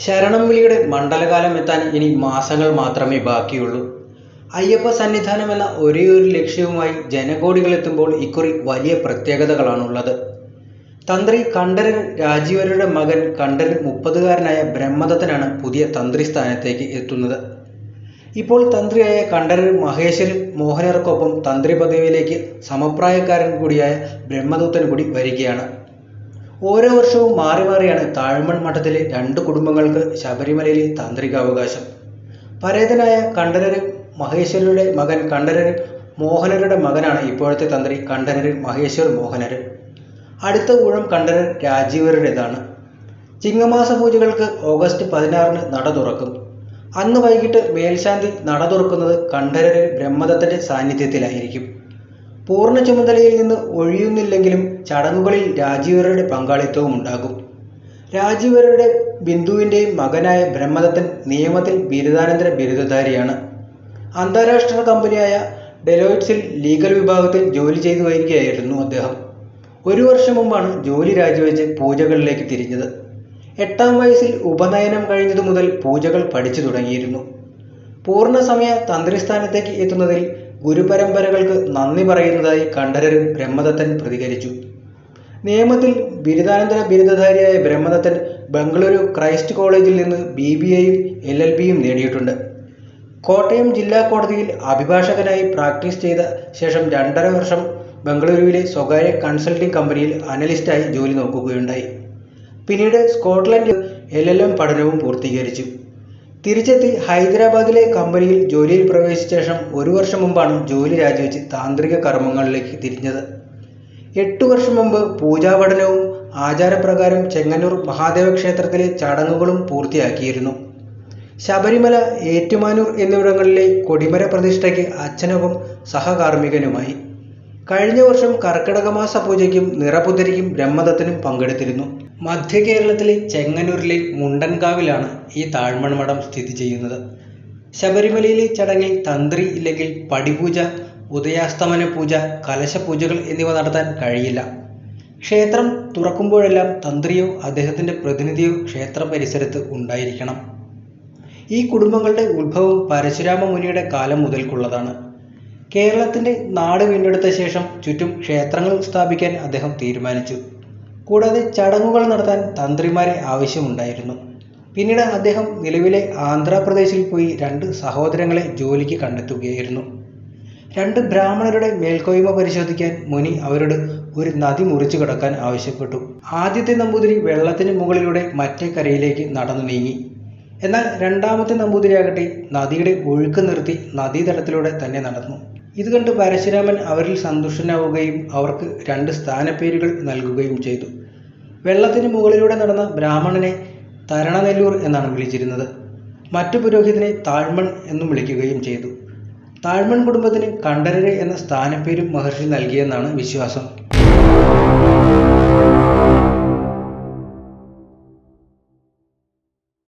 ശരണം വിളിയുടെ മണ്ഡലകാലം എത്താൻ ഇനി മാസങ്ങൾ മാത്രമേ ബാക്കിയുള്ളൂ. അയ്യപ്പ സന്നിധാനം എന്ന ഒരേയൊരു ലക്ഷ്യവുമായി ജനകോടികൾ എത്തുമ്പോൾ ഇക്കുറി വലിയ പ്രത്യേകതകളാണുള്ളത്. തന്ത്രി കണ്ഠരര് രാജീവരുടെ മകൻ കണ്ഠരര് 30-കാരനായ ബ്രഹ്മദത്തനാണ് പുതിയ തന്ത്രി സ്ഥാനത്തേക്ക് എത്തുന്നത്. ഇപ്പോൾ തന്ത്രിയായ കണ്ഠരര് മഹേശ്വരൻ മോഹനർക്കൊപ്പം തന്ത്രി പദവിയിലേക്ക് സമപ്രായക്കാരൻ കൂടിയായ ബ്രഹ്മദത്തൻ കൂടി വരികയാണ്. ഓരോ വർഷവും മാറി മാറിയാണ് താഴമൺ മഠത്തിലെ 2 കുടുംബങ്ങൾക്ക് ശബരിമലയിലെ താന്ത്രികാവകാശം. പരേതനായ കണ്ഠരര് മഹേശ്വരരുടെ മകൻ കണ്ഠരര് മോഹനരുടെ മകനാണ് ഇപ്പോഴത്തെ തന്ത്രി കണ്ഠരര് മഹേശ്വർ മോഹനര്. അടുത്ത ഊഴം കണ്ഠരര് രാജീവരുടേതാണ്. ചിങ്ങമാസ പൂജകൾക്ക് ഓഗസ്റ്റ് 16-ന് നട തുറക്കും. അന്ന് വൈകിട്ട് മേൽശാന്തി നട തുറക്കുന്നത് കണ്ഠരര് ബ്രഹ്മദത്തന്റെ സാന്നിധ്യത്തിലായിരിക്കും. പൂർണ്ണ ചുമതലയിൽ നിന്ന് ഒഴിയുന്നില്ലെങ്കിലും ചടങ്ങുകളിൽ രാജീവരുടെ പങ്കാളിത്തവും ഉണ്ടാകും. രാജീവരുടെ ബിന്ദുവിൻ്റെയും മകനായ ബ്രഹ്മദത്തൻ നിയമത്തിൽ ബിരുദാനന്തര ബിരുദധാരിയാണ്. അന്താരാഷ്ട്ര കമ്പനിയായ ഡെലോയിറ്റ്സിൽ ലീഗൽ വിഭാഗത്തിൽ ജോലി ചെയ്തു വരികയായിരുന്നു അദ്ദേഹം. 1 വർഷം മുമ്പാണ് ജോലി രാജിവെച്ച് പൂജകളിലേക്ക് തിരിഞ്ഞത്. 8-ാം വയസ്സിൽ ഉപനയനം കഴിഞ്ഞതു മുതൽ പൂജകൾ പഠിച്ചു തുടങ്ങിയിരുന്നു. പൂർണ്ണസമയ തന്ത്രിസ്ഥാനത്തേക്ക് എത്തുന്നതിൽ ഗുരുപരമ്പരകൾക്ക് നന്ദി പറയുന്നതായി കണ്ഠരര് ബ്രഹ്മദത്തൻ പ്രതികരിച്ചു. നിയമത്തിൽ ബിരുദാനന്തര ബിരുദധാരിയായ ബ്രഹ്മദത്തൻ ബംഗളൂരു ക്രൈസ്റ്റ് കോളേജിൽ നിന്ന് BBAയും LLBയും നേടിയിട്ടുണ്ട്. കോട്ടയം ജില്ലാ കോടതിയിൽ അഭിഭാഷകനായി പ്രാക്ടീസ് ചെയ്ത ശേഷം 2.5 വർഷം ബംഗളൂരുവിലെ സ്വകാര്യ കൺസൾട്ടിംഗ് കമ്പനിയിൽ അനലിസ്റ്റായി ജോലി നോക്കുകയുണ്ടായി. പിന്നീട് സ്കോട്ട്ലൻഡിൽ LLM പഠനവും പൂർത്തീകരിച്ചു. തിരിച്ചെത്തി ഹൈദരാബാദിലെ കമ്പനിയിൽ ജോലിയിൽ പ്രവേശിച്ച ശേഷം 1 വർഷം മുമ്പാണ് ജോലി രാജിവെച്ച് താന്ത്രിക കർമ്മങ്ങളിലേക്ക് തിരിഞ്ഞത്. 8 വർഷം മുമ്പ് പൂജാപഠനവും ആചാരപ്രകാരം ചെങ്ങന്നൂർ മഹാദേവ ക്ഷേത്രത്തിലെ ചടങ്ങുകളും പൂർത്തിയാക്കിയിരുന്നു. ശബരിമല, ഏറ്റുമാനൂർ എന്നിവിടങ്ങളിലെ കൊടിമര പ്രതിഷ്ഠയ്ക്ക് അച്ഛനൊപ്പം സഹകാർമ്മികനുമായി. കഴിഞ്ഞ വർഷം കർക്കിടകമാസ പൂജയ്ക്കും നിറപുത്തരിക്കും ബ്രഹ്മദത്തനും പങ്കെടുത്തിരുന്നു. മധ്യ കേരളത്തിലെ ചെങ്ങന്നൂരിലെ മുണ്ടൻകാവിലാണ് ഈ താഴമൺ മഠം സ്ഥിതി ചെയ്യുന്നത്. ശബരിമലയിലെ ചടങ്ങിൽ തന്ത്രി ഇല്ലെങ്കിൽ പടിപൂജ, ഉദയാസ്തമന പൂജ, കലശപൂജകൾ എന്നിവ നടത്താൻ കഴിയില്ല. ക്ഷേത്രം തുറക്കുമ്പോഴെല്ലാം തന്ത്രിയോ അദ്ദേഹത്തിൻ്റെ പ്രതിനിധിയോ ക്ഷേത്ര പരിസരത്ത് ഉണ്ടായിരിക്കണം. ഈ കുടുംബങ്ങളുടെ ഉത്ഭവം പരശുരാമ മുനിയുടെ കാലം മുതൽക്കുള്ളതാണ്. കേരളത്തിൻ്റെ നാട് വീണ്ടെടുത്ത ശേഷം ചുറ്റും ക്ഷേത്രങ്ങൾ സ്ഥാപിക്കാൻ അദ്ദേഹം തീരുമാനിച്ചു. കൂടാതെ ചടങ്ങുകൾ നടത്താൻ തന്ത്രിമാരെ ആവശ്യമുണ്ടായിരുന്നു. പിന്നീട് അദ്ദേഹം നിലവിലെ ആന്ധ്രാപ്രദേശിൽ പോയി 2 സഹോദരങ്ങളെ ജോലിക്ക് കണ്ടെത്തുകയായിരുന്നു. 2 ബ്രാഹ്മണരുടെ മേൽക്കോയ്മ പരിശോധിക്കാൻ മുനി അവരോട് ഒരു നദി മുറിച്ചു കടക്കാൻ ആവശ്യപ്പെട്ടു. ആദ്യത്തെ നമ്പൂതിരി വെള്ളത്തിന് മുകളിലൂടെ മറ്റേ കരയിലേക്ക് നടന്നു നീങ്ങി. എന്നാൽ 2ാമത്തെ നമ്പൂതിരിയാകട്ടെ നദിയുടെ ഒഴുക്ക് നിർത്തി നദീതടത്തിലൂടെ തന്നെ നടന്നു. ഇത് കണ്ട് പരശുരാമൻ അവരിൽ സന്തുഷ്ടനാവുകയും അവർക്ക് 2 സ്ഥാനപ്പേരുകൾ നൽകുകയും ചെയ്തു. വെള്ളത്തിന് മുകളിലൂടെ നടന്ന ബ്രാഹ്മണനെ തരണനെല്ലൂർ എന്നാണ് വിളിച്ചിരുന്നത്. മറ്റു പുരോഹിതനെ താഴ്മൺ എന്നും വിളിക്കുകയും ചെയ്തു. താഴ്മൺ കുടുംബത്തിന് കണ്ഠരര് എന്ന സ്ഥാനപ്പേരും മഹർഷി നൽകിയെന്നാണ് വിശ്വാസം.